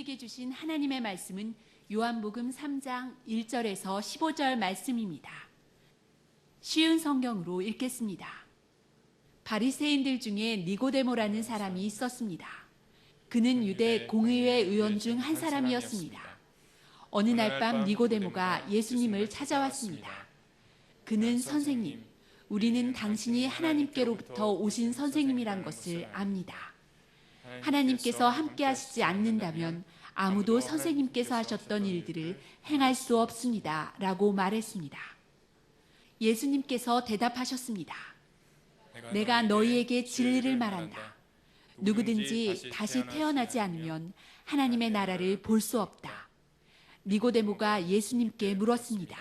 우리에게 주신 하나님의 말씀은 요한복음 3장 1절에서 15절 말씀입니다. 쉬운 성경으로 읽겠습니다. 바리새인들 중에 니고데모라는 사람이 있었습니다. 그는 유대 공의회 의원 중 한 사람이었습니다. 어느 날 밤 니고데모가 예수님을 찾아왔습니다. 그는 선생님, 우리는 당신이 하나님께로부터 오신 선생님이란 것을 압니다. 하나님께서 함께 하시지 않는다면 아무도 선생님께서 하셨던 일들을 행할 수 없습니다. 라고 말했습니다. 예수님께서 대답하셨습니다. 내가 너희에게 진리를 말한다. 누구든지 다시 태어나지 않으면 하나님의 나라를 볼 수 없다. 니고데모가 예수님께 물었습니다.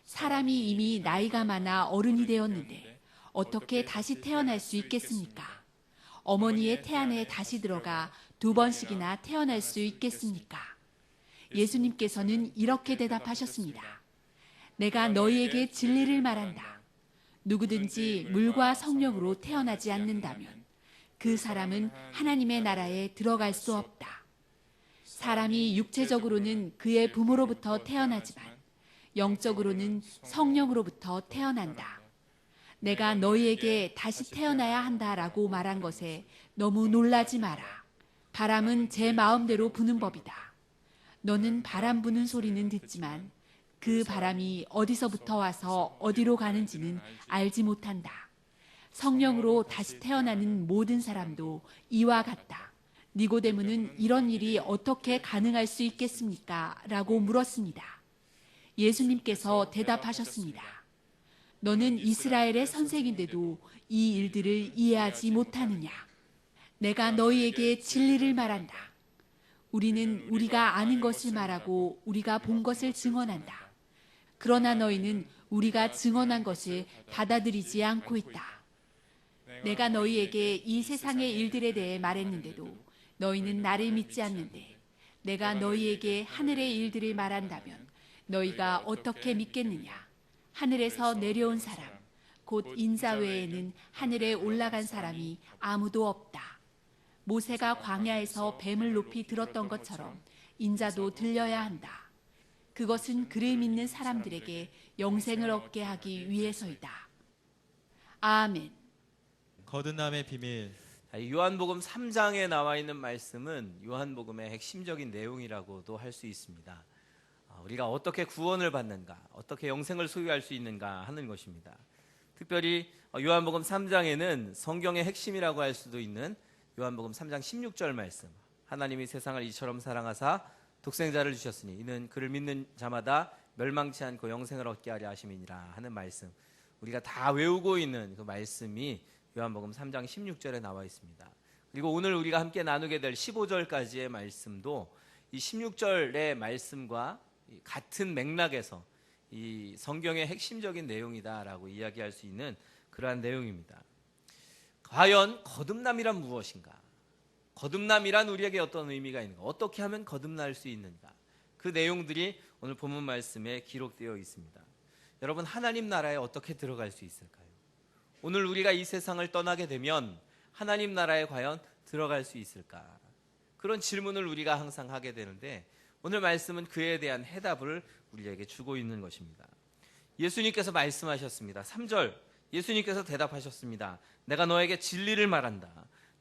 사람이 이미 나이가 많아 어른이 되었는데 어떻게 다시 태어날 수 있겠습니까? 어머니의 태안에 다시 들어가 2번씩이나 태어날 수 있겠습니까? 예수님께서는 이렇게 대답하셨습니다. 내가 너희에게 진리를 말한다. 누구든지 물과 성령으로 태어나지 않는다면 그 사람은 하나님의 나라에 들어갈 수 없다. 사람이 육체적으로는 그의 부모로부터 태어나지만 영적으로는 성령으로부터 태어난다. 내가 너희에게 다시 태어나야 한다라고 말한 것에 너무 놀라지 마라. 바람은 제 마음대로 부는 법이다. 너는 바람 부는 소리는 듣지만 그 바람이 어디서부터 와서 어디로 가는지는 알지 못한다. 성령으로 다시 태어나는 모든 사람도 이와 같다. 니고데모는 이런 일이 어떻게 가능할 수 있겠습니까? 라고 물었습니다. 예수님께서 대답하셨습니다. 너는 이스라엘의 선생인데도 이 일들을 이해하지 못하느냐? 내가 너희에게 진리를 말한다. 우리는 우리가 아는 것을 말하고 우리가 본 것을 증언한다. 그러나 너희는 우리가 증언한 것을 받아들이지 않고 있다. 내가 너희에게 이 세상의 일들에 대해 말했는데도 너희는 나를 믿지 않는데 내가 너희에게 하늘의 일들을 말한다면 너희가 어떻게 믿겠느냐? 하늘에서 내려온 사람, 곧 인자 외에는 하늘에 올라간 사람이 아무도 없다. 모세가 광야에서 뱀을 높이 들었던 것처럼 인자도 들려야 한다. 그것은 그를 믿는 사람들에게 영생을 얻게 하기 위해서이다. 아멘. 거듭남의 비밀. 요한복음 3장에 나와 있는 말씀은 요한복음의 핵심적인 내용이라고도 할 수 있습니다. 우리가 어떻게 구원을 받는가, 어떻게 영생을 소유할 수 있는가 하는 것입니다. 특별히 요한복음 3장에는 성경의 핵심이라고 할 수도 있는 요한복음 3장 16절 말씀, 하나님이 세상을 이처럼 사랑하사 독생자를 주셨으니 이는 그를 믿는 자마다 멸망치 않고 영생을 얻게 하려 하심이니라 하는 말씀, 우리가 다 외우고 있는 그 말씀이 요한복음 3장 16절에 나와 있습니다. 그리고 오늘 우리가 함께 나누게 될 15절까지의 말씀도 이 16절의 말씀과 같은 맥락에서 이 성경의 핵심적인 내용이다라고 이야기할 수 있는 그러한 내용입니다. 과연 거듭남이란 무엇인가? 거듭남이란 우리에게 어떤 의미가 있는가? 어떻게 하면 거듭날 수 있는가? 그 내용들이 오늘 본문 말씀에 기록되어 있습니다. 여러분, 하나님 나라에 어떻게 들어갈 수 있을까요? 오늘 우리가 이 세상을 떠나게 되면 하나님 나라에 과연 들어갈 수 있을까? 그런 질문을 우리가 항상 하게 되는데 오늘 말씀은 그에 대한 해답을 우리에게 주고 있는 것입니다. 예수님께서 말씀하셨습니다. 3절 예수님께서 대답하셨습니다. 내가 너에게 진리를 말한다.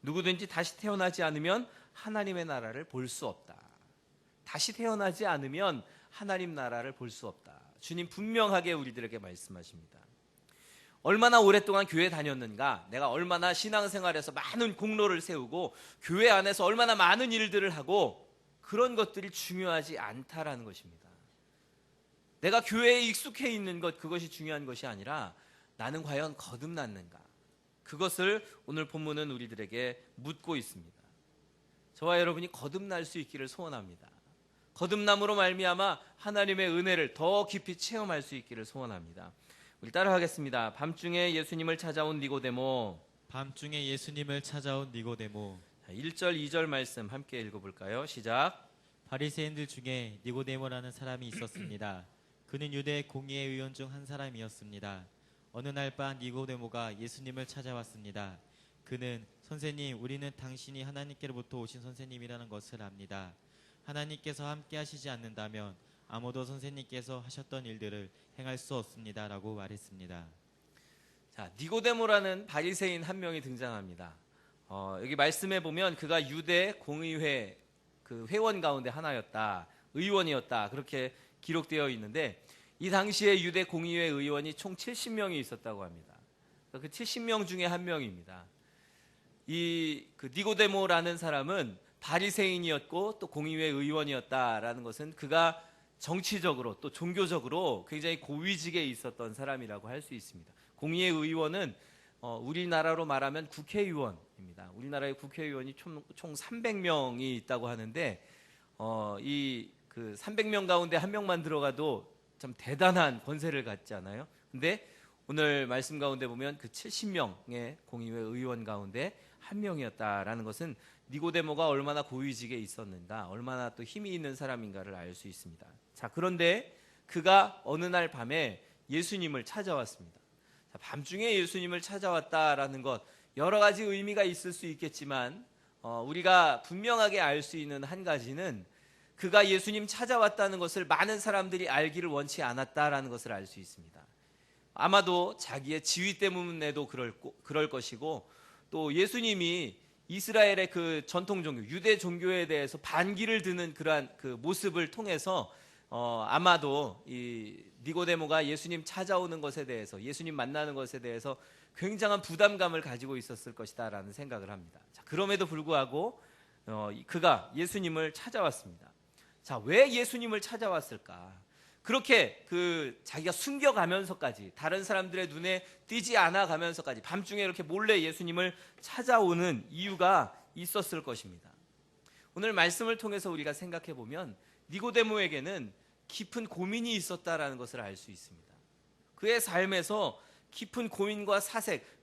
누구든지 다시 태어나지 않으면 하나님의 나라를 볼 수 없다. 다시 태어나지 않으면 하나님 나라를 볼 수 없다. 주님 분명하게 우리들에게 말씀하십니다. 얼마나 오랫동안 교회 다녔는가, 내가 얼마나 신앙생활에서 많은 공로를 세우고 교회 안에서 얼마나 많은 일들을 하고 그런 것들이 중요하지 않다라는 것입니다. 내가 교회에 익숙해 있는 것, 그것이 중요한 것이 아니라 나는 과연 거듭났는가, 그것을 오늘 본문은 우리들에게 묻고 있습니다. 저와 여러분이 거듭날 수 있기를 소원합니다. 거듭남으로 말미암아 하나님의 은혜를 더 깊이 체험할 수 있기를 소원합니다. 우리 따라하겠습니다. 밤중에 예수님을 찾아온 니고데모. 밤중에 예수님을 찾아온 니고데모. 1절 2절 말씀 함께 읽어볼까요? 시작. 바리새인들 중에 니고데모라는 사람이 있었습니다. 그는 유대 공의회 의원 중 한 사람이었습니다. 어느 날 밤 니고데모가 예수님을 찾아왔습니다. 그는 선생님, 우리는 당신이 하나님께로부터 오신 선생님이라는 것을 압니다. 하나님께서 함께 하시지 않는다면 아무도 선생님께서 하셨던 일들을 행할 수 없습니다라고 말했습니다. 자, 니고데모라는 바리새인 한 명이 등장합니다. 여기 말씀해 보면 그가 유대 공의회 그 회원 가운데 하나였다, 의원이었다 그렇게 기록되어 있는데 이 당시에 유대 공의회 의원이 총 70명이 있었다고 합니다. 그 70명 중에 한 명입니다. 그 니고데모라는 사람은 바리새인이었고 또 공의회 의원이었다라는 것은 그가 정치적으로 또 종교적으로 굉장히 고위직에 있었던 사람이라고 할 수 있습니다. 공의회 의원은 우리나라로 말하면 국회의원입니다. 우리나라의 국회의원이 총 300명이 있다고 하는데 이 그 300명 가운데 한 명만 들어가도 참 대단한 권세를 갖잖아요. 근데 오늘 말씀 가운데 보면 그 70명의 공의회 의원 가운데 한 명이었다라는 것은 니고데모가 얼마나 고위직에 있었는가, 얼마나 또 힘이 있는 사람인가를 알 수 있습니다. 자, 그런데 그가 어느 날 밤에 예수님을 찾아왔습니다. 자, 밤중에 예수님을 찾아왔다라는 것 여러 가지 의미가 있을 수 있겠지만 우리가 분명하게 알 수 있는 한 가지는 그가 예수님 찾아왔다는 것을 많은 사람들이 알기를 원치 않았다라는 것을 알 수 있습니다. 아마도 자기의 지위 때문에도 그럴 것이고 또 예수님이 이스라엘의 그 전통 종교, 유대 종교에 대해서 반기를 드는 그러한 그 모습을 통해서 아마도 이 니고데모가 예수님 찾아오는 것에 대해서, 예수님 만나는 것에 대해서 굉장한 부담감을 가지고 있었을 것이다라는 생각을 합니다. 자, 그럼에도 불구하고 그가 예수님을 찾아왔습니다. 자, 왜 예수님을 찾아왔을까? 그렇게 자기가 숨겨가면서까지 다른 사람들의 눈에 띄지 않아 가면서까지 밤중에 이렇게 몰래 예수님을 찾아오는 이유가 있었을 것입니다. 오늘 말씀을 통해서 우리가 생각해 보면 니고데모에게는 깊은 고민이 있었다라는 것을 알 수 있습니다. 그의 삶에서 깊은 고민과 사색,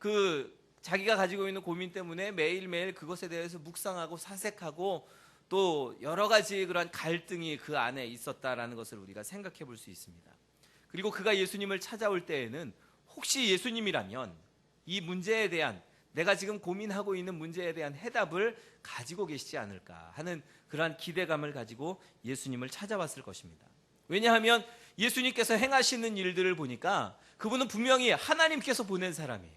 자기가 가지고 있는 고민 때문에 매일매일 그것에 대해서 묵상하고 사색하고 또 여러 가지 그런 갈등이 그 안에 있었다라는 것을 우리가 생각해 볼 수 있습니다. 그리고 그가 예수님을 찾아올 때에는 혹시 예수님이라면 이 문제에 대한, 내가 지금 고민하고 있는 문제에 대한 해답을 가지고 계시지 않을까 하는 그러한 기대감을 가지고 예수님을 찾아왔을 것입니다. 왜냐하면 예수님께서 행하시는 일들을 보니까 그분은 분명히 하나님께서 보낸 사람이에요.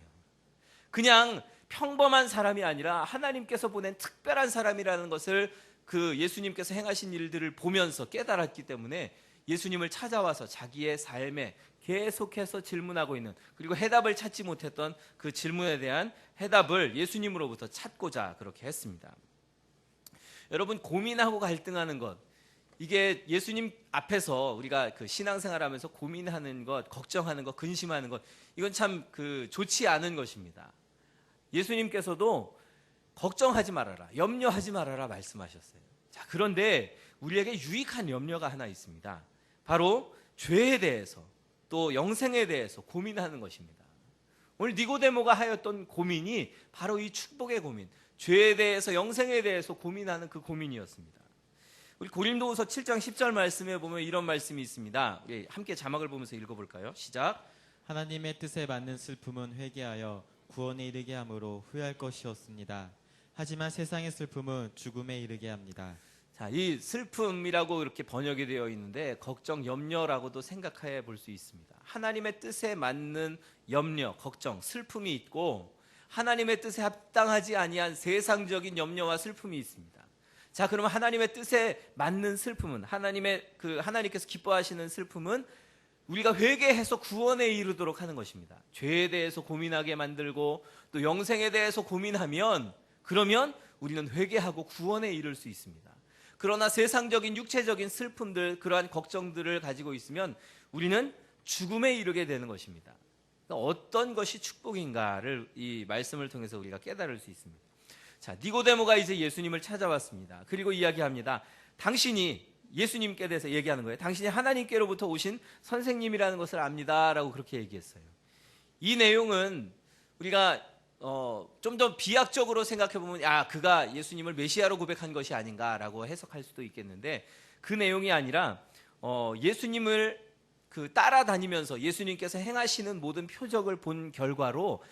그냥 평범한 사람이 아니라 하나님께서 보낸 특별한 사람이라는 것을 그 예수님께서 행하신 일들을 보면서 깨달았기 때문에 예수님을 찾아와서 자기의 삶에 계속해서 질문하고 있는, 그리고 해답을 찾지 못했던 그 질문에 대한 해답을 예수님으로부터 찾고자 그렇게 했습니다. 여러분, 고민하고 갈등하는 것, 이게 예수님 앞에서 우리가 그 신앙생활하면서 고민하는 것, 걱정하는 것, 근심하는 것, 이건 참 좋지 않은 것입니다. 예수님께서도 걱정하지 말아라, 염려하지 말아라 말씀하셨어요. 자, 그런데 우리에게 유익한 염려가 하나 있습니다. 바로 죄에 대해서 또 영생에 대해서 고민하는 것입니다. 오늘 니고데모가 하였던 고민이 바로 이 축복의 고민, 죄에 대해서 영생에 대해서 고민하는 그 고민이었습니다. 우리 고린도후서 7장 10절 말씀에 보면 이런 말씀이 있습니다. 우리 함께 자막을 보면서 읽어볼까요? 시작. 하나님의 뜻에 맞는 슬픔은 회개하여 구원에 이르게 함으로 후회할 것이 없습니다. 하지만 세상의 슬픔은 죽음에 이르게 합니다. 자, 이 슬픔이라고 이렇게 번역이 되어 있는데 걱정, 염려라고도 생각해 볼 수 있습니다. 하나님의 뜻에 맞는 염려, 걱정, 슬픔이 있고 하나님의 뜻에 합당하지 아니한 세상적인 염려와 슬픔이 있습니다. 자, 그러면 하나님의 뜻에 맞는 슬픔은, 하나님께서 기뻐하시는 슬픔은 우리가 회개해서 구원에 이르도록 하는 것입니다. 죄에 대해서 고민하게 만들고 또 영생에 대해서 고민하면, 그러면 우리는 회개하고 구원에 이를 수 있습니다. 그러나 세상적인 육체적인 슬픔들, 그러한 걱정들을 가지고 있으면 우리는 죽음에 이르게 되는 것입니다. 어떤 것이 축복인가를 이 말씀을 통해서 우리가 깨달을 수 있습니다. 자, 니고데모가 이제 예수님을 찾아왔습니다. 그리고 이야기합니다. 당신이, 예수님께 대해서 얘기하는 거예요. 당신이 하나님께로부터 오신 선생님이라는 것을 압니다 라고 그렇게 얘기했어요. 이 내용은 우리가 좀 더 비약적으로 생각해보면 그가 예수님을 메시아로 고백한 것이 아닌가라고 해석할 수도 있겠는데, 그 내용이 아니라 예수님을 따라다니면서 예수님께서 행하시는 모든 표적을 본 결과로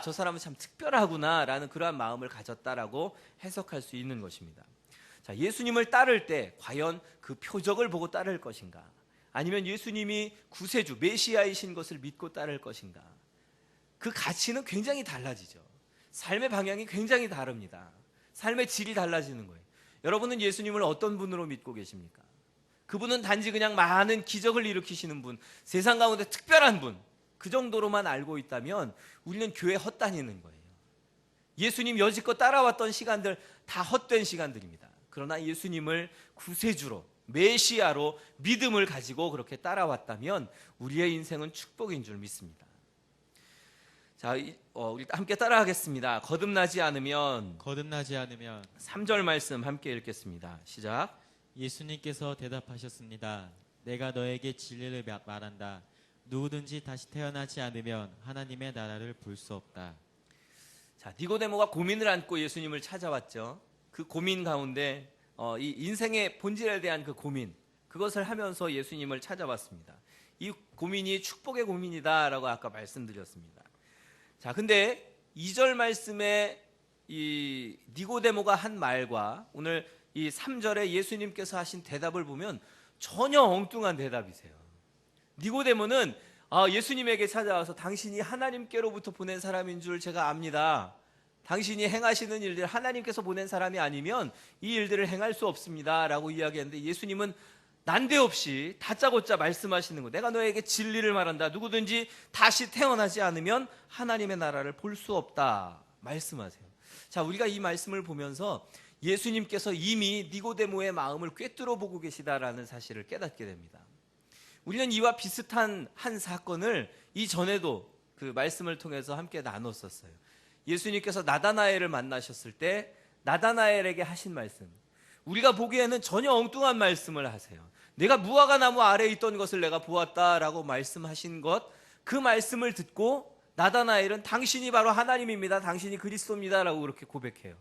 저 사람은 참 특별하구나 라는 그러한 마음을 가졌다라고 해석할 수 있는 것입니다. 자, 자, 예수님을 따를 때 과연 그 표적을 보고 따를 것인가? 아니면 예수님이 구세주, 메시아이신 것을 믿고 따를 것인가? 그 가치는 굉장히 달라지죠. 삶의 방향이 굉장히 다릅니다. 삶의 질이 달라지는 거예요. 여러분은 예수님을 어떤 분으로 믿고 계십니까? 그분은 단지 그냥 많은 기적을 일으키시는 분, 세상 가운데 특별한 분, 그 정도로만 알고 있다면 우리는 교회 헛다니는 거예요. 예수님 여지껏 따라왔던 시간들 다 헛된 시간들입니다. 그러나 예수님을 구세주로, 메시아로 믿음을 가지고 그렇게 따라왔다면 우리의 인생은 축복인 줄 믿습니다. 자, 우리 함께 따라하겠습니다. 거듭나지 않으면 3절 말씀 함께 읽겠습니다. 시작. 예수님께서 대답하셨습니다. 내가 너에게 진리를 말한다. 누구든지 다시 태어나지 않으면 하나님의 나라를 볼 수 없다. 자, 니고데모가 고민을 안고 예수님을 찾아왔죠. 그 고민 가운데 이 인생의 본질에 대한 그 고민, 그것을 하면서 예수님을 찾아왔습니다. 이 고민이 축복의 고민이다라고 아까 말씀드렸습니다. 자, 근데 2절 말씀에 이 니고데모가 한 말과 오늘 이 3절에 예수님께서 하신 대답을 보면 전혀 엉뚱한 대답이세요. 니고데모는 예수님에게 찾아와서 당신이 하나님께로부터 보낸 사람인 줄 제가 압니다. 당신이 행하시는 일들 하나님께서 보낸 사람이 아니면 이 일들을 행할 수 없습니다 라고 이야기했는데 예수님은 난데없이 다짜고짜 말씀하시는 거. 내가 너에게 진리를 말한다. 누구든지 다시 태어나지 않으면 하나님의 나라를 볼 수 없다 말씀하세요. 자, 우리가 이 말씀을 보면서 예수님께서 이미 니고데모의 마음을 꿰뚫어 보고 계시다라는 사실을 깨닫게 됩니다. 우리는 이와 비슷한 한 사건을 이전에도 그 말씀을 통해서 함께 나눴었어요. 예수님께서 나다나엘을 만나셨을 때 나다나엘에게 하신 말씀, 우리가 보기에는 전혀 엉뚱한 말씀을 하세요. 내가 무화과 나무 아래에 있던 것을 내가 보았다라고 말씀하신 것, 그 말씀을 듣고 나다나엘은 당신이 바로 하나님입니다, 당신이 그리스도입니다 라고 그렇게 고백해요.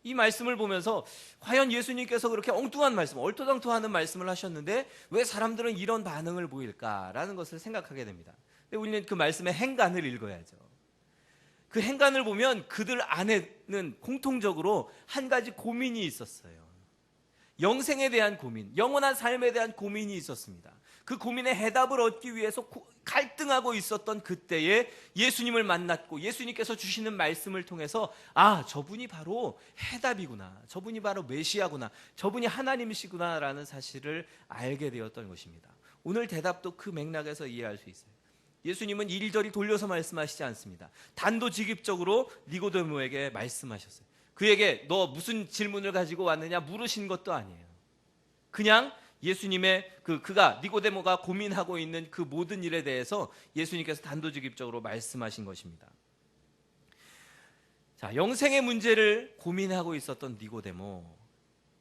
이 말씀을 보면서 과연 예수님께서 그렇게 엉뚱한 말씀, 얼토당토하는 말씀을 하셨는데 왜 사람들은 이런 반응을 보일까라는 것을 생각하게 됩니다. 근데 우리는 그 말씀의 행간을 읽어야죠. 그 행간을 보면 그들 안에는 공통적으로 한 가지 고민이 있었어요. 영생에 대한 고민, 영원한 삶에 대한 고민이 있었습니다. 그 고민의 해답을 얻기 위해서 갈등하고 있었던 그때에 예수님을 만났고 예수님께서 주시는 말씀을 통해서 저분이 바로 해답이구나, 저분이 바로 메시아구나, 저분이 하나님이시구나 라는 사실을 알게 되었던 것입니다. 오늘 대답도 그 맥락에서 이해할 수 있어요. 예수님은 이리저리 돌려서 말씀하시지 않습니다. 단도직입적으로 니고데모에게 말씀하셨어요. 그에게 너 무슨 질문을 가지고 왔느냐 물으신 것도 아니에요. 그냥 예수님의 그가 니고데모가 고민하고 있는 그 모든 일에 대해서 예수님께서 단도직입적으로 말씀하신 것입니다. 자, 영생의 문제를 고민하고 있었던 니고데모,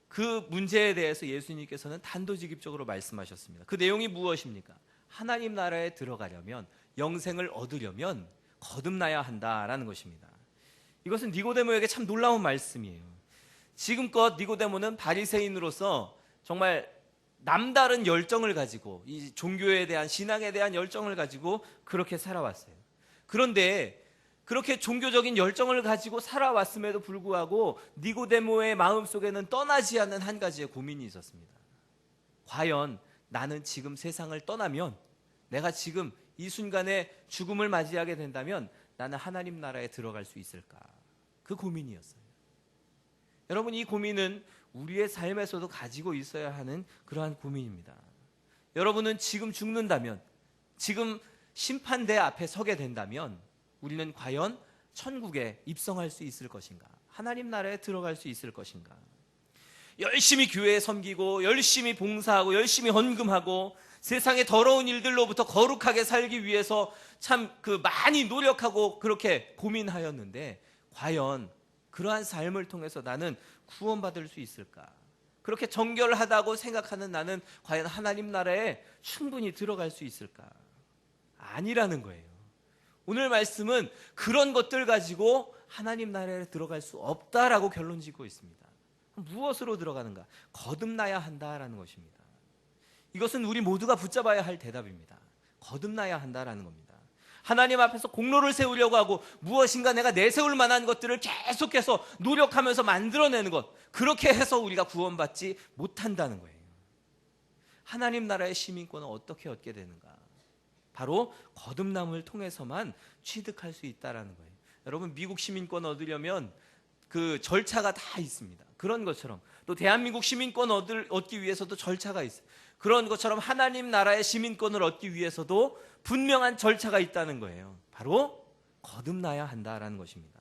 그 문제에 대해서 예수님께서는 단도직입적으로 말씀하셨습니다. 그 내용이 무엇입니까? 하나님 나라에 들어가려면, 영생을 얻으려면 거듭나야 한다라는 것입니다. 이것은 니고데모에게 참 놀라운 말씀이에요. 지금껏 니고데모는 바리새인으로서 정말 남다른 열정을 가지고 이 종교에 대한, 신앙에 대한 열정을 가지고 그렇게 살아왔어요. 그런데 그렇게 종교적인 열정을 가지고 살아왔음에도 불구하고 니고데모의 마음속에는 떠나지 않는 한 가지의 고민이 있었습니다. 과연 나는 지금 세상을 떠나면, 내가 지금 이 순간에 죽음을 맞이하게 된다면 나는 하나님 나라에 들어갈 수 있을까? 그 고민이었어요. 여러분, 이 고민은 우리의 삶에서도 가지고 있어야 하는 그러한 고민입니다. 여러분은 지금 죽는다면, 지금 심판대 앞에 서게 된다면 우리는 과연 천국에 입성할 수 있을 것인가? 하나님 나라에 들어갈 수 있을 것인가? 열심히 교회에 섬기고 열심히 봉사하고 열심히 헌금하고 세상의 더러운 일들로부터 거룩하게 살기 위해서 참 많이 노력하고 그렇게 고민하였는데 과연 그러한 삶을 통해서 나는 구원받을 수 있을까? 그렇게 정결하다고 생각하는 나는 과연 하나님 나라에 충분히 들어갈 수 있을까? 아니라는 거예요. 오늘 말씀은 그런 것들 가지고 하나님 나라에 들어갈 수 없다라고 결론 짓고 있습니다. 무엇으로 들어가는가? 거듭나야 한다라는 것입니다. 이것은 우리 모두가 붙잡아야 할 대답입니다. 거듭나야 한다라는 겁니다. 하나님 앞에서 공로를 세우려고 하고 무엇인가 내가 내세울 만한 것들을 계속해서 노력하면서 만들어내는 것, 그렇게 해서 우리가 구원받지 못한다는 거예요. 하나님 나라의 시민권은 어떻게 얻게 되는가? 바로 거듭남을 통해서만 취득할 수 있다는 거예요. 여러분, 미국 시민권 얻으려면 그 절차가 다 있습니다. 그런 것처럼 또 대한민국 시민권 얻기 위해서도 절차가 있어요. 그런 것처럼 하나님 나라의 시민권을 얻기 위해서도 분명한 절차가 있다는 거예요. 바로 거듭나야 한다라는 것입니다.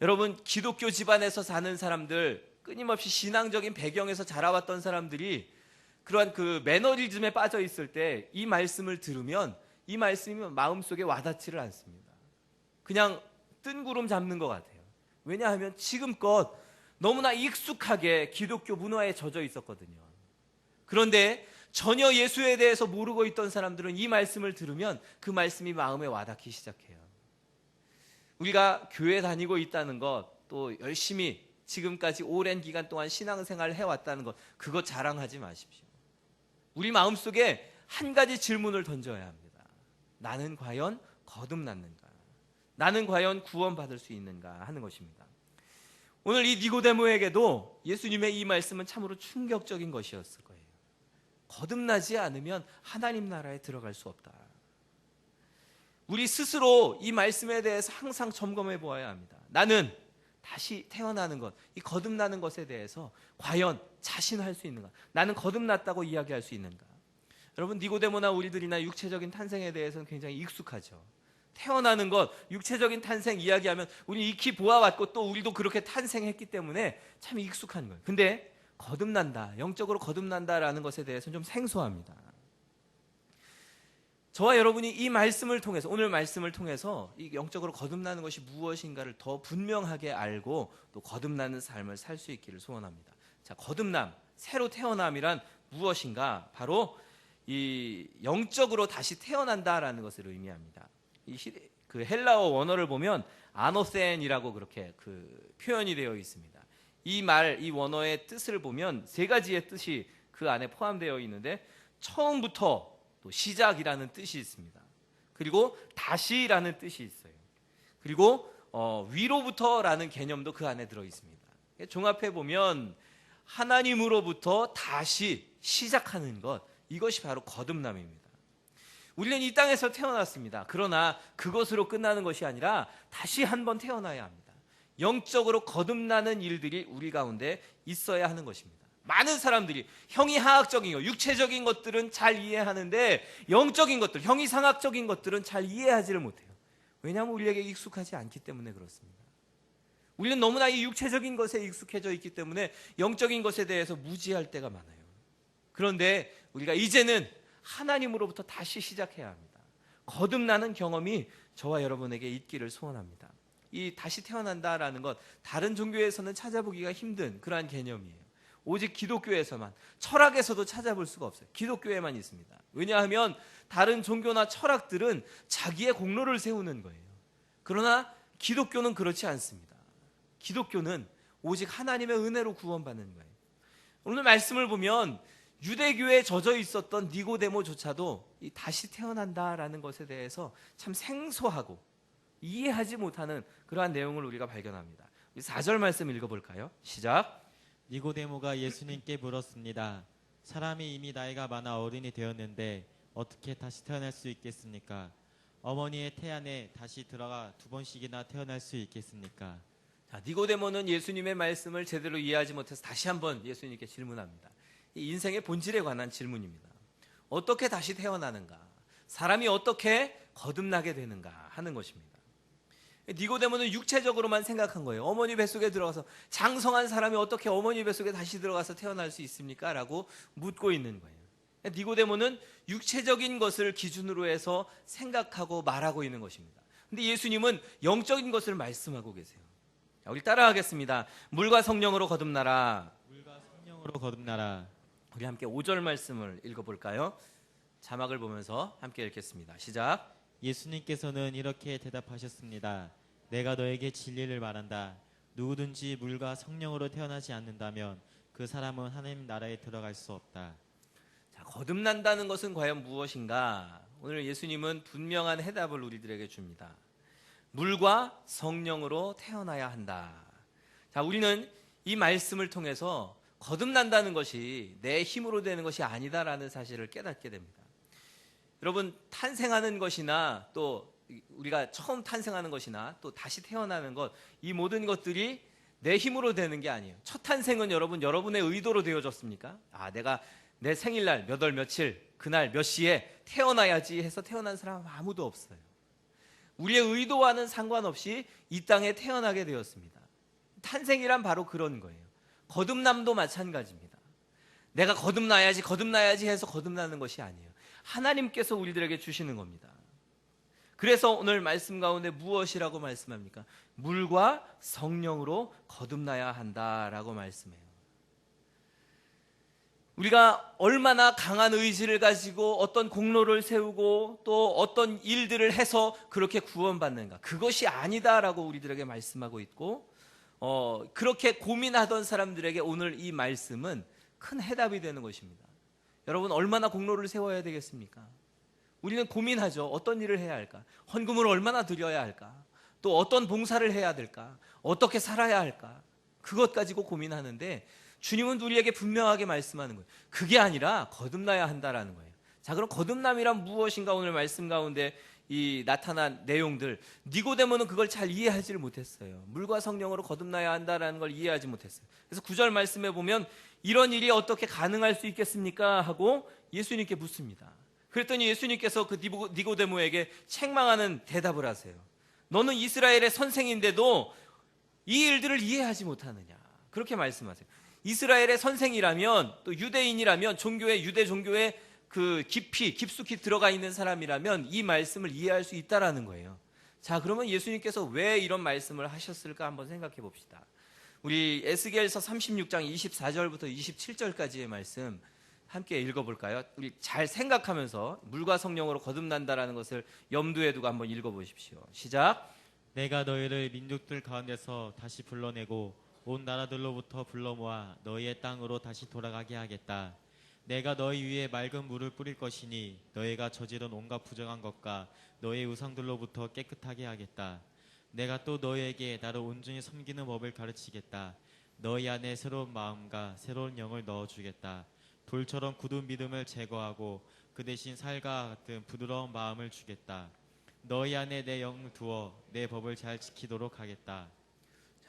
여러분, 기독교 집안에서 사는 사람들, 끊임없이 신앙적인 배경에서 자라왔던 사람들이 그러한 그 매너리즘에 빠져 있을 때 이 말씀을 들으면 이 말씀이 마음속에 와닿지를 않습니다. 그냥 뜬구름 잡는 것 같아요. 왜냐하면 지금껏 너무나 익숙하게 기독교 문화에 젖어 있었거든요. 그런데 전혀 예수에 대해서 모르고 있던 사람들은 이 말씀을 들으면 그 말씀이 마음에 와닿기 시작해요. 우리가 교회 다니고 있다는 것, 또 열심히 지금까지 오랜 기간 동안 신앙생활을 해왔다는 것, 그거 자랑하지 마십시오. 우리 마음속에 한 가지 질문을 던져야 합니다. 나는 과연 거듭났는가? 나는 과연 구원받을 수 있는가 하는 것입니다. 오늘 이 니고데모에게도 예수님의 이 말씀은 참으로 충격적인 것이었을 거예요. 거듭나지 않으면 하나님 나라에 들어갈 수 없다. 우리 스스로 이 말씀에 대해서 항상 점검해 보아야 합니다. 나는 다시 태어나는 것, 이 거듭나는 것에 대해서 과연 자신할 수 있는가? 나는 거듭났다고 이야기할 수 있는가? 여러분, 니고데모나 우리들이나 육체적인 탄생에 대해서는 굉장히 익숙하죠. 태어나는 것, 육체적인 탄생 이야기하면 우리 익히 보아왔고 또 우리도 그렇게 탄생했기 때문에 참 익숙한 거예요. 근데 거듭난다, 영적으로 거듭난다라는 것에 대해서는 좀 생소합니다. 저와 여러분이 이 말씀을 통해서, 오늘 말씀을 통해서 이 영적으로 거듭나는 것이 무엇인가를 더 분명하게 알고 또 거듭나는 삶을 살 수 있기를 소원합니다. 자, 거듭남, 새로 태어남이란 무엇인가? 바로 이 영적으로 다시 태어난다라는 것을 의미합니다. 그 헬라어 원어를 보면 아노센이라고 그렇게 그 표현이 되어 있습니다. 이 원어의 뜻을 보면 세 가지의 뜻이 그 안에 포함되어 있는데, 처음부터 또 시작이라는 뜻이 있습니다. 그리고 다시라는 뜻이 있어요. 그리고 위로부터라는 개념도 그 안에 들어 있습니다. 종합해 보면 하나님으로부터 다시 시작하는 것, 이것이 바로 거듭남입니다. 우리는 이 땅에서 태어났습니다. 그러나 그것으로 끝나는 것이 아니라 다시 한번 태어나야 합니다. 영적으로 거듭나는 일들이 우리 가운데 있어야 하는 것입니다. 많은 사람들이 형이하학적인 것, 육체적인 것들은 잘 이해하는데 영적인 것들, 형이상학적인 것들은 잘 이해하지를 못해요. 왜냐하면 우리에게 익숙하지 않기 때문에 그렇습니다. 우리는 너무나 이 육체적인 것에 익숙해져 있기 때문에 영적인 것에 대해서 무지할 때가 많아요. 그런데 우리가 이제는 하나님으로부터 다시 시작해야 합니다. 거듭나는 경험이 저와 여러분에게 있기를 소원합니다. 이 다시 태어난다라는 것, 다른 종교에서는 찾아보기가 힘든 그러한 개념이에요. 오직 기독교에서만, 철학에서도 찾아볼 수가 없어요. 기독교에만 있습니다. 왜냐하면 다른 종교나 철학들은 자기의 공로를 세우는 거예요. 그러나 기독교는 그렇지 않습니다. 기독교는 오직 하나님의 은혜로 구원받는 거예요. 오늘 말씀을 보면 유대교에 젖어 있었던 니고데모조차도 이 다시 태어난다라는 것에 대해서 참 생소하고 이해하지 못하는 그러한 내용을 우리가 발견합니다. 4절 말씀 읽어볼까요? 시작. 니고데모가 예수님께 물었습니다. 사람이 이미 나이가 많아 어른이 되었는데 어떻게 다시 태어날 수 있겠습니까? 어머니의 태 안에 다시 들어가 2번씩이나 태어날 수 있겠습니까? 자, 니고데모는 예수님의 말씀을 제대로 이해하지 못해서 다시 한번 예수님께 질문합니다. 이 인생의 본질에 관한 질문입니다. 어떻게 다시 태어나는가? 사람이 어떻게 거듭나게 되는가 하는 것입니다. 니고데모는 육체적으로만 생각한 거예요. 어머니 뱃속에 들어가서, 장성한 사람이 어떻게 어머니 뱃속에 다시 들어가서 태어날 수 있습니까? 라고 묻고 있는 거예요. 니고데모는 육체적인 것을 기준으로 해서 생각하고 말하고 있는 것입니다. 근데 예수님은 영적인 것을 말씀하고 계세요. 자, 우리 따라하겠습니다. 물과 성령으로 거듭나라. 물과 성령으로 거듭나라. 우리 함께 5절 말씀을 읽어볼까요? 자막을 보면서 함께 읽겠습니다. 시작. 예수님께서는 이렇게 대답하셨습니다. 내가 너에게 진리를 말한다. 누구든지 물과 성령으로 태어나지 않는다면 그 사람은 하나님 나라에 들어갈 수 없다. 자, 거듭난다는 것은 과연 무엇인가? 오늘 예수님은 분명한 해답을 우리들에게 줍니다. 물과 성령으로 태어나야 한다. 자, 우리는 이 말씀을 통해서 거듭난다는 것이 내 힘으로 되는 것이 아니다라는 사실을 깨닫게 됩니다. 여러분, 탄생하는 것이나 또 우리가 처음 탄생하는 것이나 또 다시 태어나는 것, 이 모든 것들이 내 힘으로 되는 게 아니에요. 첫 탄생은 여러분의 의도로 되어졌습니까? 내가 내 생일날 몇 월 며칠 그날 몇 시에 태어나야지 해서 태어난 사람은 아무도 없어요. 우리의 의도와는 상관없이 이 땅에 태어나게 되었습니다. 탄생이란 바로 그런 거예요. 거듭남도 마찬가지입니다. 내가 거듭나야지 해서 거듭나는 것이 아니에요. 하나님께서 우리들에게 주시는 겁니다. 그래서 오늘 말씀 가운데 무엇이라고 말씀합니까? 물과 성령으로 거듭나야 한다라고 말씀해요. 우리가 얼마나 강한 의지를 가지고 어떤 공로를 세우고 또 어떤 일들을 해서 그렇게 구원받는가, 그것이 아니다라고 우리들에게 말씀하고 있고, 그렇게 고민하던 사람들에게 오늘 이 말씀은 큰 해답이 되는 것입니다. 여러분, 얼마나 공로를 세워야 되겠습니까? 우리는 고민하죠. 어떤 일을 해야 할까? 헌금을 얼마나 드려야 할까? 또 어떤 봉사를 해야 될까? 어떻게 살아야 할까? 그것 가지고 고민하는데 주님은 우리에게 분명하게 말씀하는 거예요. 그게 아니라 거듭나야 한다라는 거예요. 자, 그럼 거듭남이란 무엇인가? 오늘 말씀 가운데 이 나타난 내용들, 니고데모는 그걸 잘 이해하지를 못했어요. 물과 성령으로 거듭나야 한다라는 걸 이해하지 못했어요. 그래서 9절 말씀에 보면 이런 일이 어떻게 가능할 수 있겠습니까? 하고 예수님께 묻습니다. 그랬더니 예수님께서 그 니고데모에게 책망하는 대답을 하세요. 너는 이스라엘의 선생인데도 이 일들을 이해하지 못하느냐, 그렇게 말씀하세요. 이스라엘의 선생이라면, 또 유대인이라면, 유대 종교에 그 깊숙이 들어가 있는 사람이라면 이 말씀을 이해할 수 있다라는 거예요. 자, 그러면 예수님께서 왜 이런 말씀을 하셨을까 한번 생각해 봅시다. 우리 에스겔서 36장 24절부터 27절까지의 말씀 함께 읽어볼까요? 우리 잘 생각하면서 물과 성령으로 거듭난다라는 것을 염두에 두고 한번 읽어보십시오. 시작. 내가 너희를 민족들 가운데서 다시 불러내고 온 나라들로부터 불러 모아 너희의 땅으로 다시 돌아가게 하겠다. 내가 너희 위에 맑은 물을 뿌릴 것이니 너희가 저지른 온갖 부정한 것과 너희 우상들로부터 깨끗하게 하겠다. 내가 또 너희에게 나를 온전히 섬기는 법을 가르치겠다. 너희 안에 새로운 마음과 새로운 영을 넣어주겠다. 돌처럼 굳은 믿음을 제거하고 그 대신 살과 같은 부드러운 마음을 주겠다. 너희 안에 내 영을 두어 내 법을 잘 지키도록 하겠다.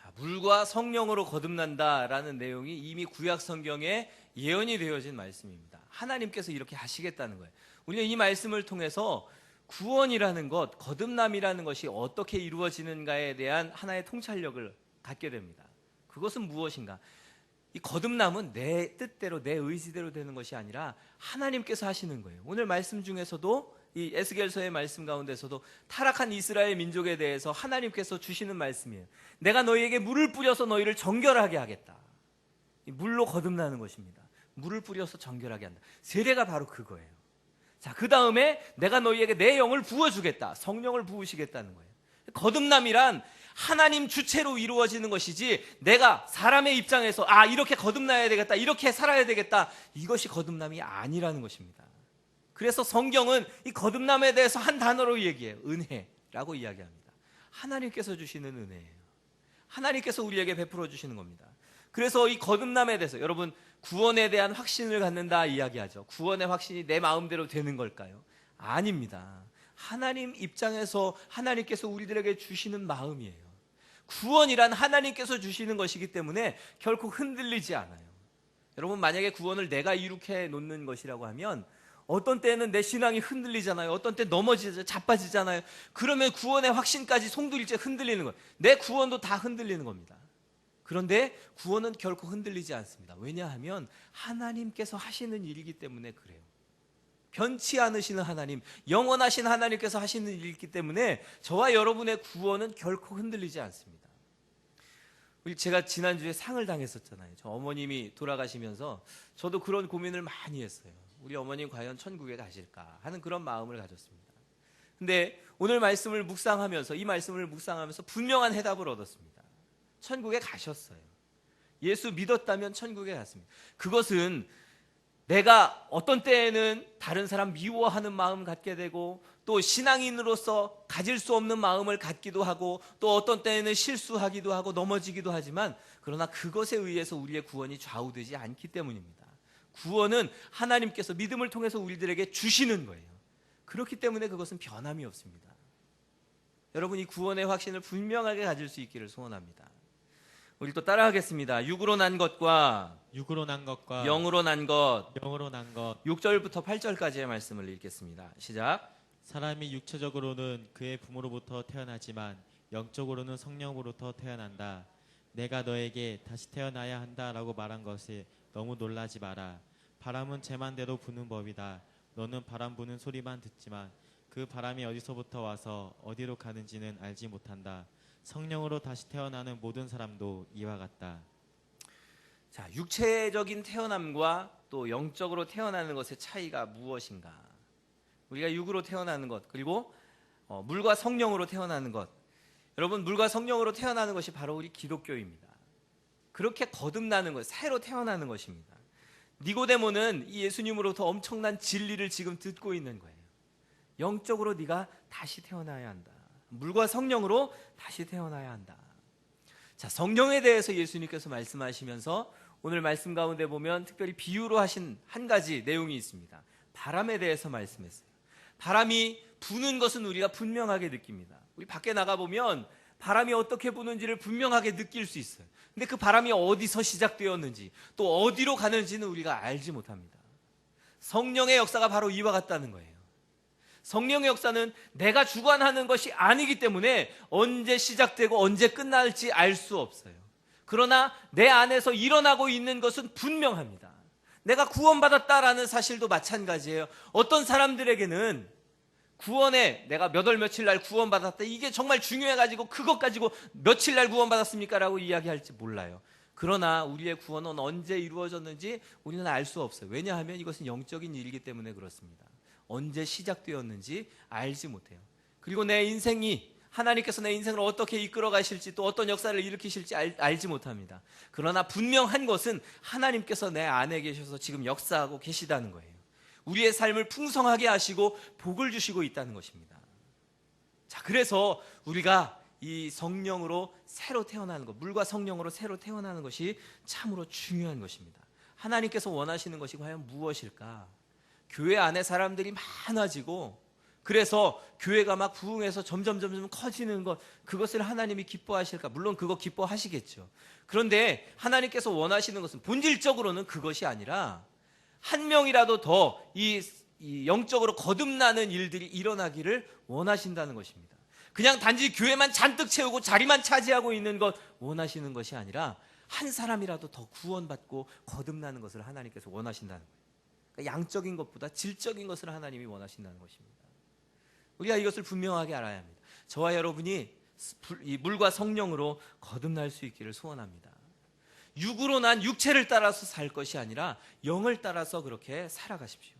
자, 물과 성령으로 거듭난다라는 내용이 이미 구약 성경에 예언이 되어진 말씀입니다. 하나님께서 이렇게 하시겠다는 거예요. 우리는 이 말씀을 통해서 구원이라는 것, 거듭남이라는 것이 어떻게 이루어지는가에 대한 하나의 통찰력을 갖게 됩니다. 그것은 무엇인가? 이 거듭남은 내 뜻대로 내 의지대로 되는 것이 아니라 하나님께서 하시는 거예요. 오늘 말씀 중에서도 이 에스겔서의 말씀 가운데서도 타락한 이스라엘 민족에 대해서 하나님께서 주시는 말씀이에요. 내가 너희에게 물을 뿌려서 너희를 정결하게 하겠다. 이 물로 거듭나는 것입니다. 물을 뿌려서 정결하게 한다. 세례가 바로 그거예요. 자, 그 다음에 내가 너희에게 내 영을 부어주겠다. 성령을 부으시겠다는 거예요. 거듭남이란 하나님 주체로 이루어지는 것이지 내가 사람의 입장에서 이렇게 거듭나야 되겠다, 이렇게 살아야 되겠다, 이것이 거듭남이 아니라는 것입니다. 그래서 성경은 이 거듭남에 대해서 한 단어로 얘기해요. 은혜라고 이야기합니다. 하나님께서 주시는 은혜예요. 하나님께서 우리에게 베풀어 주시는 겁니다. 그래서 이 거듭남에 대해서 여러분, 구원에 대한 확신을 갖는다 이야기하죠. 구원의 확신이 내 마음대로 되는 걸까요? 아닙니다. 하나님 입장에서 하나님께서 우리들에게 주시는 마음이에요. 구원이란 하나님께서 주시는 것이기 때문에 결코 흔들리지 않아요. 여러분, 만약에 구원을 내가 이룩해 놓는 것이라고 하면 어떤 때는 내 신앙이 흔들리잖아요. 어떤 때 자빠지잖아요. 그러면 구원의 확신까지 송두리째 흔들리는 거예요. 내 구원도 다 흔들리는 겁니다. 그런데 구원은 결코 흔들리지 않습니다. 왜냐하면 하나님께서 하시는 일이기 때문에 그래요. 변치 않으시는 하나님, 영원하신 하나님께서 하시는 일이기 때문에 저와 여러분의 구원은 결코 흔들리지 않습니다. 제가 지난주에 상을 당했었잖아요. 저 어머님이 돌아가시면서 저도 그런 고민을 많이 했어요. 우리 어머님 과연 천국에 가실까 하는 그런 마음을 가졌습니다. 근데 오늘 말씀을 묵상하면서, 이 말씀을 묵상하면서 분명한 해답을 얻었습니다. 천국에 가셨어요. 예수 믿었다면 천국에 갔습니다. 그것은 내가 어떤 때에는 다른 사람 미워하는 마음 갖게 되고, 또 신앙인으로서 가질 수 없는 마음을 갖기도 하고, 또 어떤 때에는 실수하기도 하고 넘어지기도 하지만, 그러나 그것에 의해서 우리의 구원이 좌우되지 않기 때문입니다. 구원은 하나님께서 믿음을 통해서 우리들에게 주시는 거예요. 그렇기 때문에 그것은 변함이 없습니다. 여러분, 이 구원의 확신을 분명하게 가질 수 있기를 소원합니다. 우리 또 따라하겠습니다. 육으로 난 것과 육으로 난 것과 영으로 난 것. 영으로 난 것. 6절부터 8절까지의 말씀을 읽겠습니다. 시작. 사람이 육체적으로는 그의 부모로부터 태어나지만 영적으로는 성령으로부터 태어난다. 내가 너에게 다시 태어나야 한다라고 말한 것에 너무 놀라지 마라. 바람은 제 맘대로 부는 법이다. 너는 바람 부는 소리만 듣지만 그 바람이 어디서부터 와서 어디로 가는지는 알지 못한다. 성령으로 다시 태어나는 모든 사람도 이와 같다. 자, 육체적인 태어남과 또 영적으로 태어나는 것의 차이가 무엇인가? 우리가 육으로 태어나는 것, 그리고 물과 성령으로 태어나는 것. 여러분, 물과 성령으로 태어나는 것이 바로 우리 기독교입니다. 그렇게 거듭나는 것, 새로 태어나는 것입니다. 니고데모는 이 예수님으로부터 엄청난 진리를 지금 듣고 있는 거예요. 영적으로 네가 다시 태어나야 한다. 물과 성령으로 다시 태어나야 한다. 자, 성령에 대해서 예수님께서 말씀하시면서 오늘 말씀 가운데 보면 특별히 비유로 하신 한 가지 내용이 있습니다. 바람에 대해서 말씀했어요. 바람이 부는 것은 우리가 분명하게 느낍니다. 우리 밖에 나가보면 바람이 어떻게 부는지를 분명하게 느낄 수 있어요. 근데 그 바람이 어디서 시작되었는지 또 어디로 가는지는 우리가 알지 못합니다. 성령의 역사가 바로 이와 같다는 거예요. 성령의 역사는 내가 주관하는 것이 아니기 때문에 언제 시작되고 언제 끝날지 알 수 없어요. 그러나 내 안에서 일어나고 있는 것은 분명합니다. 내가 구원받았다라는 사실도 마찬가지예요. 어떤 사람들에게는 구원에 내가 몇 월 며칠 날 구원받았다, 이게 정말 중요해가지고 그것 가지고 며칠 날 구원받았습니까? 라고 이야기할지 몰라요. 그러나 우리의 구원은 언제 이루어졌는지 우리는 알 수 없어요. 왜냐하면 이것은 영적인 일이기 때문에 그렇습니다. 언제 시작되었는지 알지 못해요. 그리고 내 인생이, 하나님께서 내 인생을 어떻게 이끌어 가실지 또 어떤 역사를 일으키실지 알지 못합니다. 그러나 분명한 것은 하나님께서 내 안에 계셔서 지금 역사하고 계시다는 거예요. 우리의 삶을 풍성하게 하시고 복을 주시고 있다는 것입니다. 자, 그래서 우리가 이 성령으로 새로 태어나는 것, 물과 성령으로 새로 태어나는 것이 참으로 중요한 것입니다. 하나님께서 원하시는 것이 과연 무엇일까? 교회 안에 사람들이 많아지고, 그래서 교회가 막 부흥해서 점점 커지는 것, 그것을 하나님이 기뻐하실까? 물론 그거 기뻐하시겠죠. 그런데 하나님께서 원하시는 것은 본질적으로는 그것이 아니라 한 명이라도 더 이 영적으로 거듭나는 일들이 일어나기를 원하신다는 것입니다. 그냥 단지 교회만 잔뜩 채우고 자리만 차지하고 있는 것 원하시는 것이 아니라 한 사람이라도 더 구원받고 거듭나는 것을 하나님께서 원하신다는 거예요. 그러니까 양적인 것보다 질적인 것을 하나님이 원하신다는 것입니다. 우리가 이것을 분명하게 알아야 합니다. 저와 여러분이 이 물과 성령으로 거듭날 수 있기를 소원합니다. 육으로 난 육체를 따라서 살 것이 아니라 영을 따라서 그렇게 살아가십시오.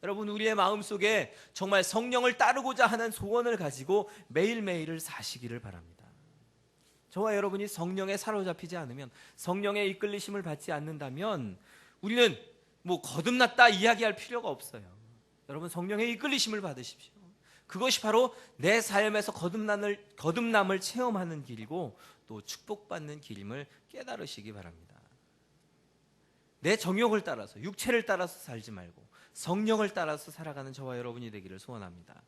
여러분, 우리의 마음속에 정말 성령을 따르고자 하는 소원을 가지고 매일매일을 사시기를 바랍니다. 저와 여러분이 성령에 사로잡히지 않으면, 성령의 이끌리심을 받지 않는다면 우리는 거듭났다 이야기할 필요가 없어요. 여러분, 성령의 이끌리심을 받으십시오. 그것이 바로 내 삶에서 거듭남을 체험하는 길이고 또 축복받는 길임을 깨달으시기 바랍니다. 내 정욕을 따라서, 육체를 따라서 살지 말고 성령을 따라서 살아가는 저와 여러분이 되기를 소원합니다.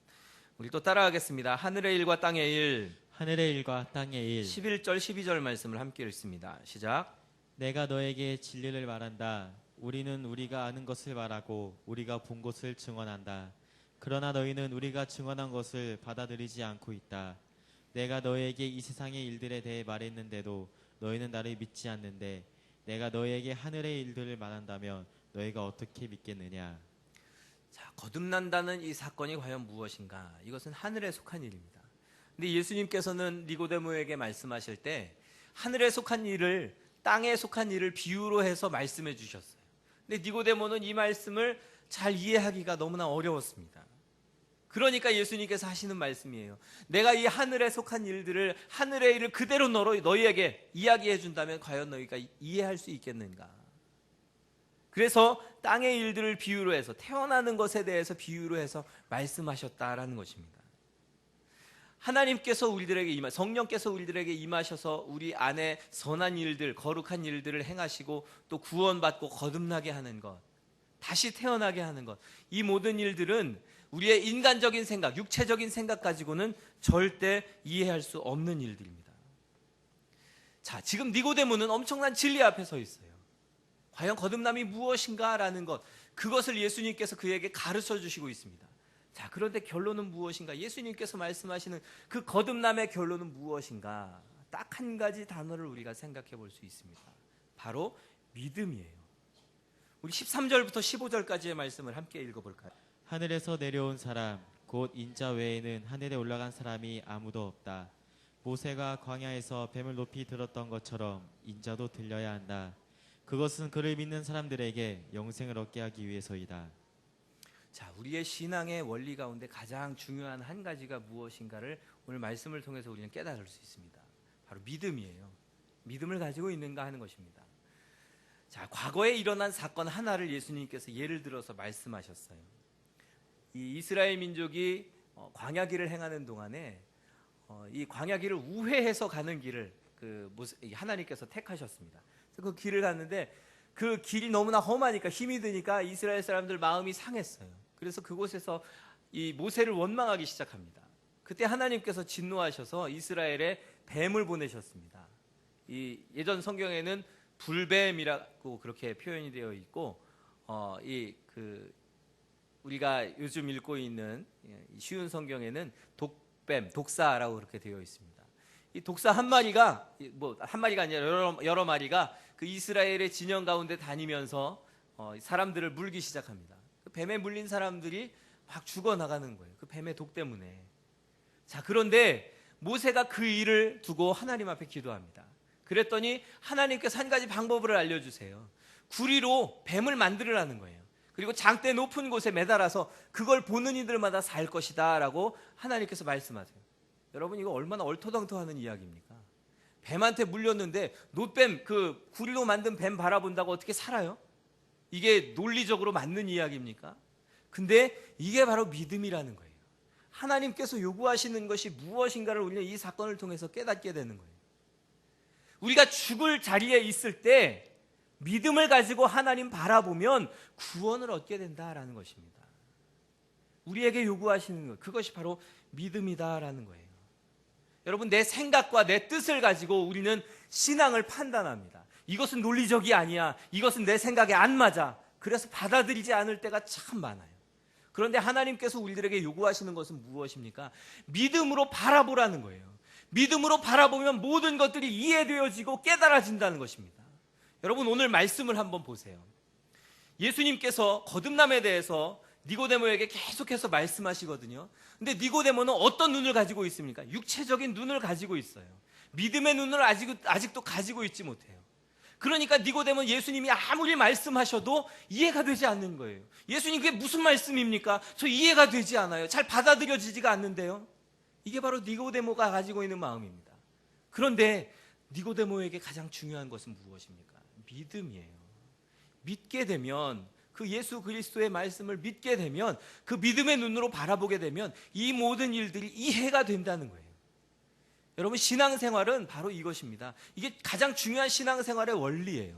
우리 또 따라하겠습니다. 하늘의 일과 땅의 일. 하늘의 일과 땅의 일. 11절 12절 말씀을 함께 읽습니다. 시작. 내가 너에게 진리를 말한다. 우리는 우리가 아는 것을 말하고 우리가 본 것을 증언한다. 그러나 너희는 우리가 증언한 것을 받아들이지 않고 있다. 내가 너에게 이 세상의 일들에 대해 말했는데도 너희는 나를 믿지 않는데 내가 너에게 하늘의 일들을 말한다면 너희가 어떻게 믿겠느냐. 자, 거듭난다는 이 사건이 과연 무엇인가? 이것은 하늘에 속한 일입니다. 근데 예수님께서는 니고데모에게 말씀하실 때 하늘에 속한 일을, 땅에 속한 일을 비유로 해서 말씀해 주셨어요. 근데 니고데모는 이 말씀을 잘 이해하기가 너무나 어려웠습니다. 그러니까 예수님께서 하시는 말씀이에요. 내가 이 하늘에 속한 일들을, 하늘의 일을 그대로 너희에게 이야기해 준다면 과연 너희가 이해할 수 있겠는가? 그래서 땅의 일들을 비유로 해서 태어나는 것에 대해서 비유로 해서 말씀하셨다라는 것입니다. 하나님께서 우리들에게 성령께서 우리들에게 임하셔서 우리 안에 선한 일들, 거룩한 일들을 행하시고 또 구원받고 거듭나게 하는 것, 다시 태어나게 하는 것, 이 모든 일들은 우리의 인간적인 생각, 육체적인 생각 가지고는 절대 이해할 수 없는 일들입니다. 자, 지금 니고데모는 엄청난 진리 앞에 서 있어요. 과연 거듭남이 무엇인가라는 것, 그것을 예수님께서 그에게 가르쳐 주시고 있습니다. 자, 그런데 결론은 무엇인가? 예수님께서 말씀하시는 그 거듭남의 결론은 무엇인가? 딱 한 가지 단어를 우리가 생각해 볼 수 있습니다. 바로 믿음이에요. 우리 13절부터 15절까지의 말씀을 함께 읽어볼까요? 하늘에서 내려온 사람 곧 인자 외에는 하늘에 올라간 사람이 아무도 없다. 모세가 광야에서 뱀을 높이 들었던 것처럼 인자도 들려야 한다. 그것은 그를 믿는 사람들에게 영생을 얻게 하기 위해서이다. 자, 우리의 신앙의 원리 가운데 가장 중요한 한 가지가 무엇인가를 오늘 말씀을 통해서 우리는 깨달을 수 있습니다. 바로 믿음이에요. 믿음을 가지고 있는가 하는 것입니다. 자, 과거에 일어난 사건 하나를 예수님께서 예를 들어서 말씀하셨어요. 이 이스라엘 민족이 광야길을 행하는 동안에 이 광야길을 우회해서 가는 길을 하나님께서 택하셨습니다. 그 길을 갔는데 그 길이 너무나 험하니까, 힘이 드니까 이스라엘 사람들 마음이 상했어요. 그래서 그곳에서 이 모세를 원망하기 시작합니다. 그때 하나님께서 진노하셔서 이스라엘에 뱀을 보내셨습니다. 이 예전 성경에는 불뱀이라고 그렇게 표현이 되어 있고, 우리가 요즘 읽고 있는 쉬운 성경에는 독뱀, 독사라고 그렇게 되어 있습니다. 이 독사 한 마리가 한 마리가 아니라 여러 마리가 그 이스라엘의 진영 가운데 다니면서 사람들을 물기 시작합니다. 그 뱀에 물린 사람들이 막 죽어 나가는 거예요. 그 뱀의 독 때문에. 자, 그런데 모세가 그 일을 두고 하나님 앞에 기도합니다. 그랬더니 하나님께서 한 가지 방법을 알려주세요. 구리로 뱀을 만들으라는 거예요. 그리고 장대 높은 곳에 매달아서 그걸 보는 이들마다 살 것이다 라고 하나님께서 말씀하세요. 여러분, 이거 얼마나 얼토당토하는 이야기입니까? 뱀한테 물렸는데 놋뱀, 그 구리로 만든 뱀 바라본다고 어떻게 살아요? 이게 논리적으로 맞는 이야기입니까? 근데 이게 바로 믿음이라는 거예요. 하나님께서 요구하시는 것이 무엇인가를 우리는 이 사건을 통해서 깨닫게 되는 거예요. 우리가 죽을 자리에 있을 때 믿음을 가지고 하나님 바라보면 구원을 얻게 된다라는 것입니다. 우리에게 요구하시는 것, 그것이 바로 믿음이다라는 거예요. 여러분, 내 생각과 내 뜻을 가지고 우리는 신앙을 판단합니다. 이것은 논리적이 아니야. 이것은 내 생각에 안 맞아. 그래서 받아들이지 않을 때가 참 많아요. 그런데 하나님께서 우리들에게 요구하시는 것은 무엇입니까? 믿음으로 바라보라는 거예요. 믿음으로 바라보면 모든 것들이 이해되어지고 깨달아진다는 것입니다. 여러분, 오늘 말씀을 한번 보세요. 예수님께서 거듭남에 대해서 니고데모에게 계속해서 말씀하시거든요. 근데 니고데모는 어떤 눈을 가지고 있습니까? 육체적인 눈을 가지고 있어요. 믿음의 눈을 아직도 가지고 있지 못해요. 그러니까 니고데모는 예수님이 아무리 말씀하셔도 이해가 되지 않는 거예요. 예수님, 그게 무슨 말씀입니까? 저 이해가 되지 않아요. 잘 받아들여지지가 않는데요. 이게 바로 니고데모가 가지고 있는 마음입니다. 그런데 니고데모에게 가장 중요한 것은 무엇입니까? 믿음이에요. 믿게 되면, 그 예수 그리스도의 말씀을 믿게 되면, 그 믿음의 눈으로 바라보게 되면 이 모든 일들이 이해가 된다는 거예요. 여러분, 신앙생활은 바로 이것입니다. 이게 가장 중요한 신앙생활의 원리예요.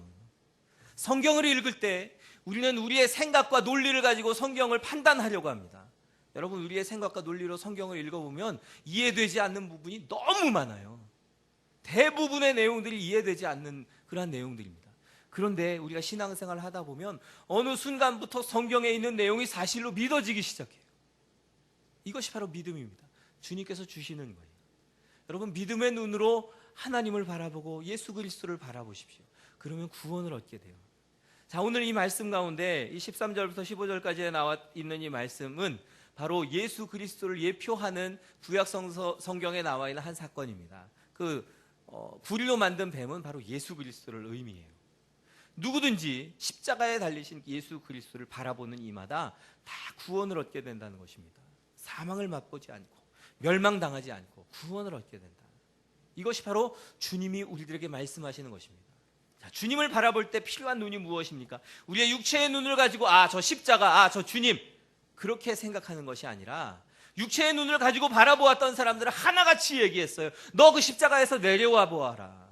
성경을 읽을 때 우리는 우리의 생각과 논리를 가지고 성경을 판단하려고 합니다. 여러분, 우리의 생각과 논리로 성경을 읽어보면 이해되지 않는 부분이 너무 많아요. 대부분의 내용들이 이해되지 않는 그러한 내용들입니다. 그런데 우리가 신앙생활을 하다 보면 어느 순간부터 성경에 있는 내용이 사실로 믿어지기 시작해요. 이것이 바로 믿음입니다. 주님께서 주시는 거예요. 여러분, 믿음의 눈으로 하나님을 바라보고 예수 그리스도를 바라보십시오. 그러면 구원을 얻게 돼요. 자, 오늘 이 말씀 가운데 이 13절부터 15절까지에 나와 있는 이 말씀은 바로 예수 그리스도를 예표하는 구약 성경에 나와 있는 한 사건입니다. 구리로 만든 뱀은 바로 예수 그리스도를 의미해요. 누구든지 십자가에 달리신 예수 그리스도를 바라보는 이마다 다 구원을 얻게 된다는 것입니다. 사망을 맛보지 않고 멸망당하지 않고 구원을 얻게 된다. 이것이 바로 주님이 우리들에게 말씀하시는 것입니다. 주님을 바라볼 때 필요한 눈이 무엇입니까? 우리의 육체의 눈을 가지고 저 십자가, 저 주님 그렇게 생각하는 것이 아니라 육체의 눈을 가지고 바라보았던 사람들은 하나같이 얘기했어요. 너 그 십자가에서 내려와 보아라.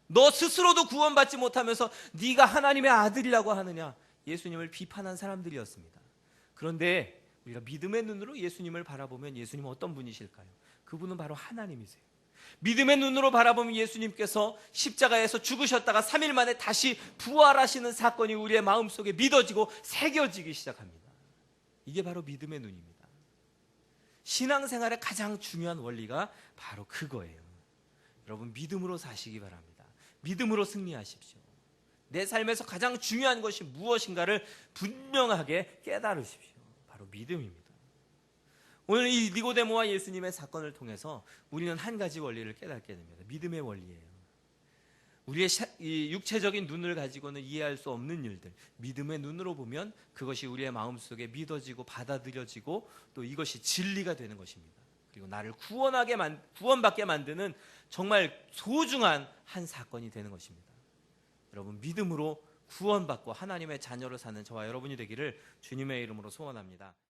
너 스스로도 구원받지 못하면서 네가 하나님의 아들이라고 하느냐. 예수님을 비판한 사람들이었습니다. 그런데 우리가 믿음의 눈으로 예수님을 바라보면 예수님은 어떤 분이실까요? 그분은 바로 하나님이세요. 믿음의 눈으로 바라보면 예수님께서 십자가에서 죽으셨다가 3일 만에 다시 부활하시는 사건이 우리의 마음속에 믿어지고 새겨지기 시작합니다. 이게 바로 믿음의 눈입니다. 신앙생활의 가장 중요한 원리가 바로 그거예요. 여러분 믿음으로 사시기 바랍니다. 믿음으로 승리하십시오. 내 삶에서 가장 중요한 것이 무엇인가를 분명하게 깨달으십시오. 바로 믿음입니다. 오늘 이 니고데모와 예수님의 사건을 통해서 우리는 한 가지 원리를 깨닫게 됩니다. 믿음의 원리예요. 우리의 이 육체적인 눈을 가지고는 이해할 수 없는 일들, 믿음의 눈으로 보면 그것이 우리의 마음속에 믿어지고 받아들여지고 또 이것이 진리가 되는 것입니다. 그리고 나를 구원받게 만드는 정말 소중한 한 사건이 되는 것입니다. 여러분 믿음으로 구원받고 하나님의 자녀로 사는 저와 여러분이 되기를 주님의 이름으로 소원합니다.